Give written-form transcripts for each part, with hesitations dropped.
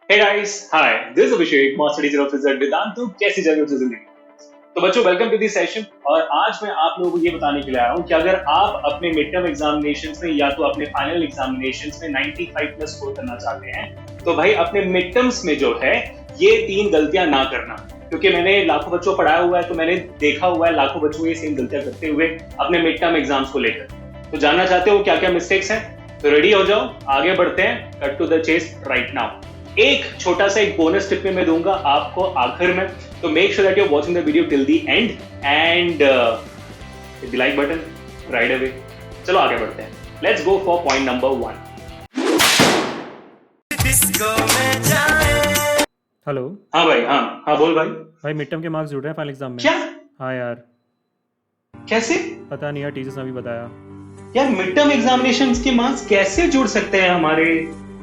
Hey guys, hi. This is Abhishek, master teacher of physics at Vedant. तो कैसी चल रही है जिंदगी? तो बच्चों वेलकम टू दिस सेशन और आज मैं आप लोगों को ये बताने के लिए आया हूँ कि अगर आप अपने मिड टर्म एग्जामिनेशंस में या तो अपने फाइनल एग्जामिनेशंस में 95 प्लस स्कोर करना चाहते हैं तो भाई अपने मिड टर्म्स में जो है ये 3 गलतियां ना करना, क्योंकि मैंने लाखों बच्चों को पढ़ाया हुआ है तो मैंने देखा हुआ है लाखों बच्चों को ये सेम गलतियां करते हुए अपने मिड टर्म एग्जाम्स को लेकर। तो जानना चाहते हो क्या क्या मिस्टेक्स हैं? तो रेडी हो जाओ, आगे बढ़ते हैं, cut to the chase right now. एक छोटा सा एक बोनस टिप में मैं दूंगा आपको आखिर में, तो make sure that you are watching the video till the end and hit the like button right away. चलो आगे बढ़ते हैं, let's go for point number 1। Hello. हाँ भाई, हाँ बोल भाई। भाई मिड टर्म के मार्क्स जुड़ रहे हैं फाइनल एग्जाम में। क्या? हाँ यार, कैसे? पता नहीं यार, टीचर्स ने अभी बताया। यार मिड टर्म एग्जामिनेशंस के मार्क्स कैसे जुड़ सकते हैं हमारे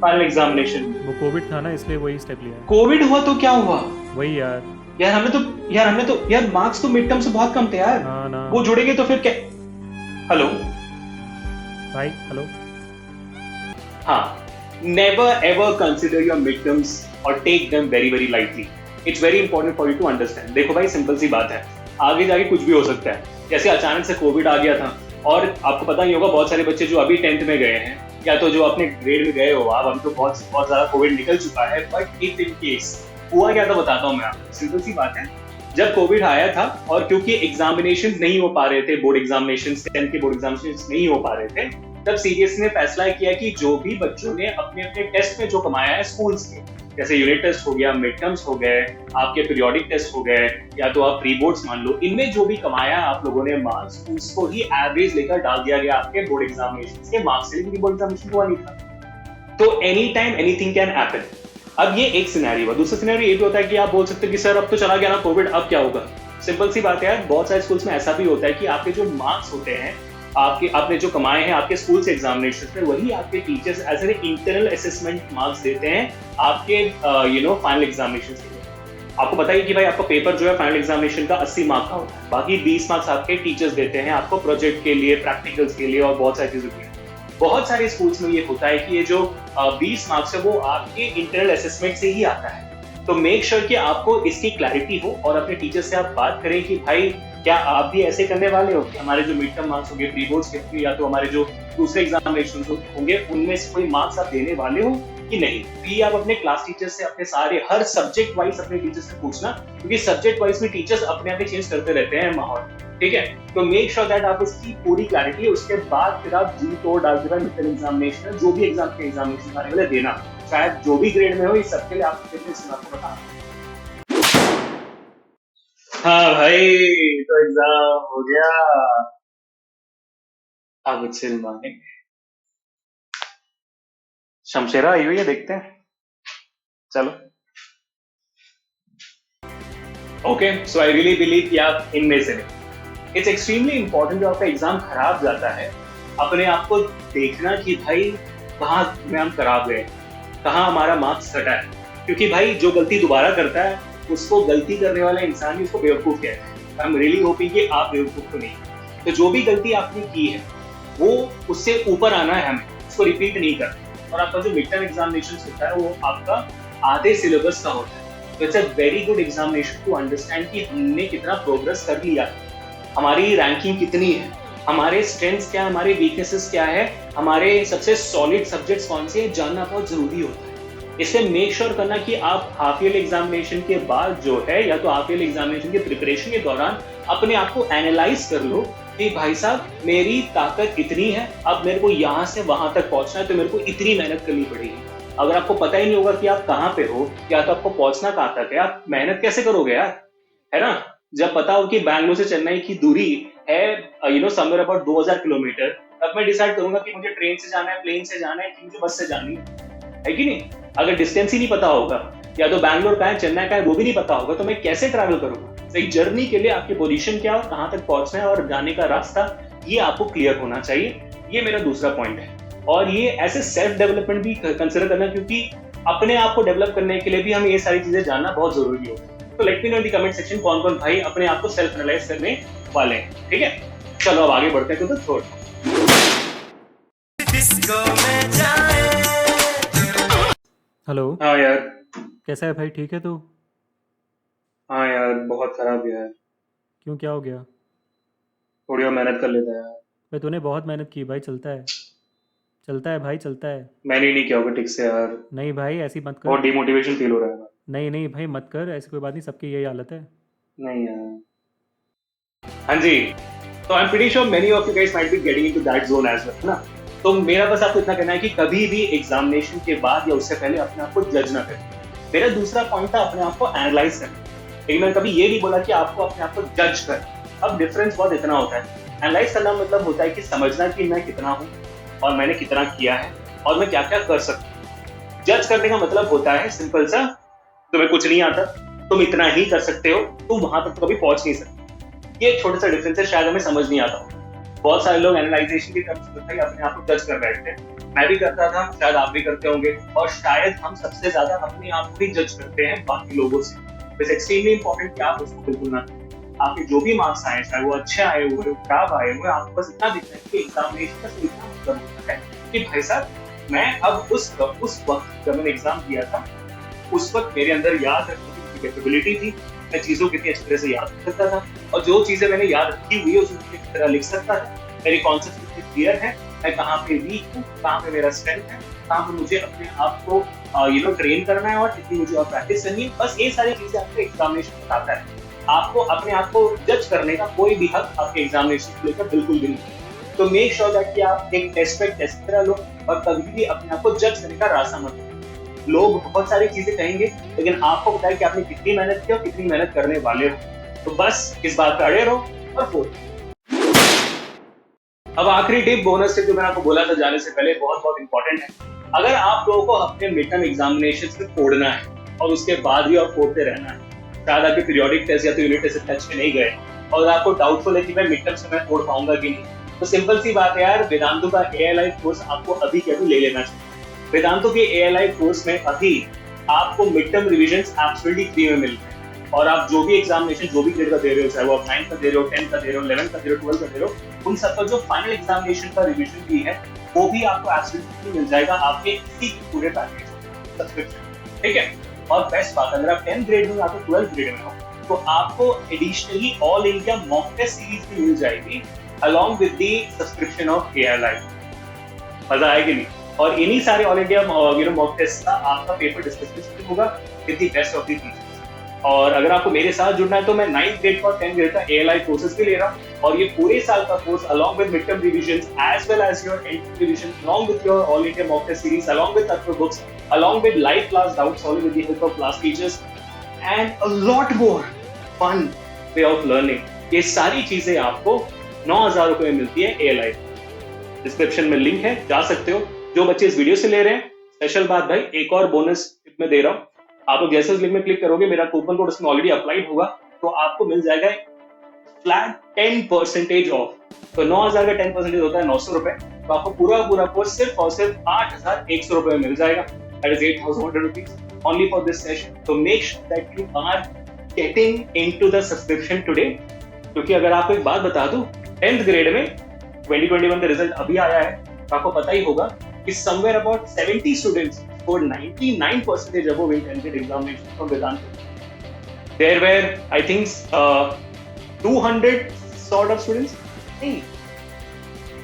फाइनल एग्जामिनेशन में? वो कोविड था ना, इसलिए वही स्टेप लिया है। कोविड हुआ तो क्या हुआ? वही यार। यार हमने तो यार मार्क्स तो मिड टर्म से बहुत कम थे यार। हाँ ना, वो जुड़ेंगे तो फिर क्या? हेलो भाई हेलो। हाँ, never ever consider your midterms or take them very very lightly. It's very important for you to understand. देखो भाई, सिंपल सी बात है, आगे जाके कुछ भी हो सकता है। जैसे अचानक से कोविड आ गया था और आपको पता ही होगा बहुत सारे बच्चे जो अभी 10th में गए हैं या तो जो अपने ग्रेड में गए हो आप, अभी तो बहुत ज्यादा कोविड निकल चुका है, बट इफ इन केस हुआ क्या तो बताता हूँ मैं आपको। सिंपल सी बात है, जब कोविड आया था और क्योंकि एग्जामिनेशन नहीं हो पा रहे थे, बोर्ड एग्जामिनेशन 10th के बोर्ड एग्जामिनेशन नहीं हो पा रहे थे, तब सीबीएसई ने फैसला किया कि जो भी बच्चों ने अपने अपने टेस्ट में जो कमाया है स्कूल्स के, जैसे यूनिट टेस्ट हो गया, मिड टर्म्स हो गए, आपके पीरियोडिक टेस्ट हो गए, या तो आप प्री बोर्ड्स मान लो, इनमें जो भी कमाया आप लोगों ने मार्क्स, उसको ही एवरेज लेकर डाल दिया गया आपके बोर्ड एग्जामिनेशन के मार्क्स से, लेकिन बोर्ड एग्जामिनेशन हुआ नहीं था। तो any time anything can happen. अब ये एक सिनेरियो है। दूसरा सिनेरियो ये भी होता है कि आप बोल सकते हो कि सर अब तो चला गया ना कोविड, अब क्या होगा? सिंपल सी बात है यार, बहुत सारे स्कूल्स में ऐसा भी होता है कि आपके जो मार्क्स होते हैं, आपने जो कमाए हैं आपके स्कूल से एग्जामिनेशन में, वही आपके teachers as an internal assessment marks देते हैं आपके फाइनल एग्जामिनेशन के लिए। आपको बताइए कि भाई आपका पेपर जो है फाइनल एग्जामिनेशन का 80 मार्क्स का होता है, बाकी 20 मार्क्स आपके टीचर्स देते हैं आपको प्रोजेक्ट के लिए, प्रैक्टिकल्स के लिए और बहुत सारी चीजों के लिए। बहुत सारे स्कूल्स में ये होता है कि ये जो 20 मार्क्स है वो आपके इंटरनल असेसमेंट से ही आता है। तो मेक श्योर कि आपको इसकी क्लैरिटी हो और अपने टीचर से आप बात करें कि भाई क्या आप भी ऐसे करने वाले हो कि हमारे जो मिड टर्म मार्क्स होंगे, प्री बोर्ड्स के या तो हमारे जो दूसरे एग्जामिनेशन होंगे, उनमें से कोई मार्क्स आप देने वाले हो कि नहीं? तो ये आप अपने क्लास टीचर से, अपने सारे हर सब्जेक्ट वाइज अपने टीचर से पूछना, क्योंकि सब्जेक्ट वाइज में टीचर्स अपने आप ही चेंज करते रहते हैं माहौल, ठीक है? तो मेक श्योर दैट आप उसकी पूरी क्लैरिटी है, उसके बाद फिर आप जी तोड़ डाल के मिड टर्म एग्जामिनेशन, जो भी एग्जाम के एग्जामिनेशन आने वाले देना, शायद जो भी ग्रेड में हो, इस सबके लिए आपको बता। हाँ भाई, तो एग्जाम हो गया, अब चिल मानेंगे। शमशेरा आई हुई है, देखते हैं, चलो। Okay, so I really believe कि आप इनमें से नहीं। इट्स एक्सट्रीमली इंपॉर्टेंट जब आपका एग्जाम खराब जाता है, अपने आप को देखना कि भाई कहाँ में हम खराब गए, कहाँ हमारा मार्क्स घटा है, क्योंकि भाई जो गलती दोबारा करता है उसको गलती करने वाला इंसान ही उसको बेवकूफ कहता है। आई एम रियली होपिंग कि आप बेवकूफ तो नहीं। तो जो भी गलती आपने की है वो उससे ऊपर आना है, हमें उसको रिपीट नहीं करना। और आपका जो मिड टर्म एग्जामिनेशन होता है वो आपका आधे सिलेबस का होता है। तो it's a very good examination to understand कि हमने कितना प्रोग्रेस कर लिया, हमारी रैंकिंग कितनी है, हमारे स्ट्रेंथ्स क्या है, हमारे वीकनेसेस क्या है, हमारे सबसे सॉलिड सब्जेक्ट्स कौन से हैं, जानना बहुत जरूरी होता है। इसलिए मेक श्योर करना कि आप हाफ ईयर एग्जामिनेशन के बाद जो है, या तो हाफ ईयर एग्जामिनेशन के प्रिपरेशन के दौरान अपने आप को एनालाइज कर लो कि भाई साहब मेरी ताकत इतनी है, अब मेरे को यहाँ से वहां तक पहुंचना है तो मेरे को इतनी मेहनत करनी पड़ेगी। अगर आपको पता ही नहीं होगा कि आप कहाँ पे हो या तो आपको पहुंचना कहाँ तक है, आप मेहनत कैसे करोगे यार, है ना? जब पता हो कि बैंगलोर से चेन्नई की दूरी है समवेयर अबाउट 2000 किलोमीटर, तब मैं डिसाइड करूंगा कि मुझे ट्रेन से जाना है, प्लेन से जाना है, कि मुझे बस से जानी है कि नहीं? अगर डिस्टेंस ही नहीं पता होगा, या तो बैंगलोर का है, चेन्नई का है, वो भी नहीं पता होगा, तो मैं कैसे ट्रैवल करूंगा? तो एक जर्नी के लिए आपकी पोजीशन क्या और कहाँ तक पहुंचना है और जाने का रास्ता, ये आपको क्लियर होना चाहिए। ये मेरा दूसरा पॉइंट है। और ये ऐसे सेल्फ डेवलपमेंट भी कंसिडर करना, क्योंकि अपने आप को डेवलप करने के लिए भी हमें ये सारी चीजें जानना बहुत जरूरी होता है। तो let me know in the comment section कौन कौन भाई अपने आप को सेल्फ एनालाइज करने वाले हैं, ठीक है? चलो अब आगे बढ़ते हैं टू द थर्ड। हेलो। हाँ यार, कैसा है भाई, ठीक है तू? हाँ यार, बहुत खराब यार। क्यों, क्या हो गया? थोड़ी और मेहनत कर लेता यार। भाई तूने बहुत मेहनत की भाई, चलता है। चलता है भाई, चलता है। मैंने ही नहीं किया होगा ठीक से यार। नहीं भाई, ऐसी मत बहुत कर। डिमोटिवेशन फील हो रहा है। नहीं नहीं भाई, मत कर, ऐसी कोई बात नहीं, सबकी यही हालत है। नहीं यार। हाँ जी। तो I am pretty sure many of you guys might be getting into that zone as well, है ना? तो मेरा बस आपको इतना कहना है कि कभी भी एग्जामिनेशन के बाद या उससे पहले अपने आप को जज ना करें। मेरा दूसरा पॉइंट था अपने आप को एनालाइज करना। लेकिन मैंने कभी ये नहीं बोला कि आपको अपने आप को जज कर। अब डिफरेंस बहुत इतना होता है। एनालाइज करना मतलब होता है कि समझना कि मैं कितना हूँ और मैंने कितना किया है और मैं क्या क्या कर सकता हूँ। जज करने का मतलब होता है सिंपल सा, तुम्हें कुछ नहीं आता, तुम इतना ही कर सकते हो, तुम वहां तक तो कभी पहुंच नहीं सकते। ये एक छोटा सा डिफरेंस है, शायद हमें समझ नहीं आता हो। बहुत सारे लोग एनालाइजेशन की तरफ से अपने आप को जज कर बैठते हैं। मैं भी करता था, शायद आप भी करते होंगे, और शायद हम सबसे ज्यादा अपने आप को ही जज करते हैं बाकी लोगों से। इट्स एक्सट्रीमली इंपॉर्टेंट कि आप उसको बिल्कुल ना करें। आपके जो भी मार्क्स आए, चाहे वो अच्छे आए हुए खराब आए हुए, आपको बस इतना दिखता है कि एग्जामिनेशन का सिर्फ इतना मतलब होता है कि भाई साहब मैं अब उस वक्त जब मैंने एग्जाम दिया था, उस वक्त मेरे अंदर याद रखने की कैपेबिलिटी थी। मैं चीजों को कितनी अच्छी तरह से याद कर सकता था, और जो चीजें मैंने याद रखी हुई है उसको कितनी तरह लिख सकता था। मेरे कॉन्सेप्ट कितने क्लियर है, मैं कहाँ पे वीक हूँ, कहाँ पे मेरा स्ट्रेंथ है, कहाँ पे मुझे अपने आप को ट्रेन करना है और कितनी मुझे और प्रैक्टिस करनी है। बस ये सारी चीजें आपको एग्जामिनेशन बताता है। आपको अपने आप को जज करने का कोई भी हक आपके एग्जामिनेशन को लेकर बिल्कुल भी नहीं। तो मेक श्योर दैट कि आप एक टेस्ट पे टेस्ट की तरह लो, और कभी भी अपने आप को जज करने का रास्ता मत लो। लोग बहुत सारी चीजें कहेंगे, लेकिन आपको पता है कि आपने कितनी मेहनत की और कितनी मेहनत करने वाले हो। तो बस इस बात पे अड़े रहो और फोड़। अब आखिरी टिप, बोनस टिप जो मैंने आपको बोला था जाने से पहले, बहुत बहुत इंपॉर्टेंट है। अगर आप लोगों को अपने मिड टर्म एग्जामिनेशंस में फोड़ना है और उसके बाद भी और फोड़ते रहना है, शायद आपके पीरियोडिक टेस्ट या तो यूनिट टेस्ट टच में नहीं गए और आपको डाउटफुल है कि मैं मिड टर्म से मैं फोड़ पाऊंगा कि नहीं, तो सिंपल सी बात है यार, वेदांतु का ALI कोर्स आपको अभी के अभी ले लेना चाहिए। वेदांतु के ALI कोर्स में अभी आपको मिड टर्म रिविजंस एब्सोल्युटली फ्री में मिल रहे हैं, और आप जो भी एग्जामिनेशन जो भी ग्रेड का दे रहे हो, चाहे वो आप 9th का दे रहे हो, 10th का दे रहे हो, 11th का दे रहे हो, 12th का दे रहे हो, उन सबका जो फाइनल एग्जामिनेशन का रिविजन भी है वो भी आपको एब्सोल्युटली मिल जाएगा आपके इसी पूरे पैकेज सब्सक्रिप्शन। ठीक है। और बेस्ट बात, अगर आप 10th ग्रेड में या तो 12th ग्रेड में हो, तो आपको additionally all India mock test series भी मिल जाएगी along with the subscription of ALI। मजा आएगी नहीं? और इन्हीं सारे ऑल इंडिया मॉक टेस्ट का आपका पेपर डिस्कशन होगा with the best of the teachers. और अगर आपको मेरे साथ जुड़ना है तो मैं 9th ग्रेड का और 10th ग्रेड का ALI कोर्सेज भी ले रहा हूँ, और ये पूरे साल का course along with midterm revisions as well as your end revision, along with your all India mock test series, along with Tattva books, along with live class doubt solving with the help of class teachers and a lot more fun way of learning। ये सारी चीजें आपको 9,000 रुपए में मिलती है ALI। Description में link है, जा सकते हो। जो बच्चे इस वीडियो से ले रहे हैं, स्पेशल बात भाई, एक और बोनस टिप में दे रहा हूँ। आप लोग जैसे उस लिंक में क्लिक करोगे, मेरा कूपन कोड उसमें ऑलरेडी अप्लाइड होगा, तो आपको मिल जाएगा फ्लैट 10% ऑफ। तो 9,000 का 10% होता है 900 रुपए, तो आपको पूरा कोर्स सिर्फ और सिर्फ 8,100 रुपए में मिल जाएगा। That is 8,100 rupees only for this session. तो make sure that you are getting into the subscription today. क्योंकि अगर आपको एक बात बता दूं, 10th ग्रेड में 2021 का रिजल्ट अभी आया है, तो आपको पता ही होगा कि somewhere about 70 students scored 99% above in 10th grade examination from Vedanta. There were, I think, 200 sort of students. Hey,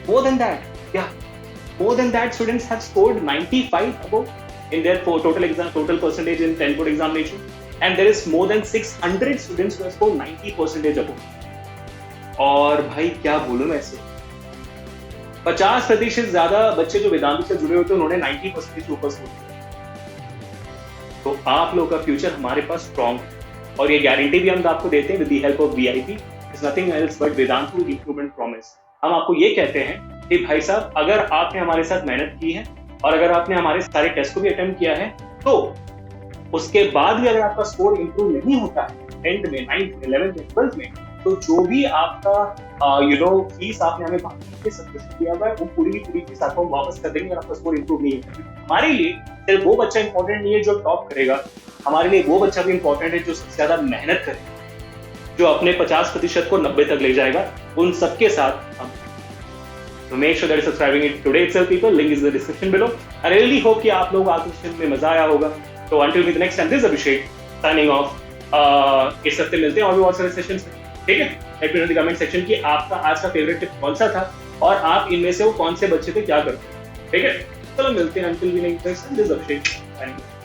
more than that, yeah, more than that, students have scored 95 above in their total percentage in 10th board examination, and there is more than 600 students who have scored 90% above. और भाई क्या बोलूं मैं इसे, 50% ज्यादा बच्चे जो वेदांत से जुड़े होते हैं उन्होंने 90% से ऊपर स्कोर किया। तो आप लोगों का फ्यूचर हमारे पास स्ट्रॉन्ग है, और ये गारंटी भी हम आपको देते हैं with the help of VIP। It's nothing else but Vedantu improvement promise. हम आपको ये कहते हैं कि भाई साहब, अगर आपने हमारे साथ मेहनत की है और अगर आपने हमारे सारे टेस्ट को भी अटेम्प्ट किया है, तो उसके बाद भी अगर आपका स्कोर इंप्रूव नहीं होता है 10th में, 9th में, 11th में, 12th में, तो जो भी आपका फीस आपने हमें बाकी के सब्सक्रिप्शन दिया हुआ है, वो पूरी फीस आपको वापस कर देंगे अगर आपका स्कोर इंप्रूव नहीं है। हमारे लिए सिर्फ वो बच्चा इंपॉर्टेंट नहीं है जो टॉप करेगा, हमारे लिए वो बच्चा भी इंपॉर्टेंट है जो सबसे ज्यादा मेहनत करेगा, जो अपने 50% को 90 तक ले जाएगा। उन सबके साथ हम, तो make sure that subscribing it today itself people, link is in the description below. I really hope कि आप लोग आज के सेशन में मजा आया होगा। तो until we the next time, this is Abhishek signing off. इस हफ्ते मिलते हैं और भी बहुत सारे सेशंस में, ठीक है? Let me know in the comment section कि आपका आज का फेवरेट टिप कौन सा था और आप इनमें से वो कौन से बच्चे थे, क्या करते हैं, ठीक है? चलो मिलते हैं until we next time, this is Abhishek. Thank you.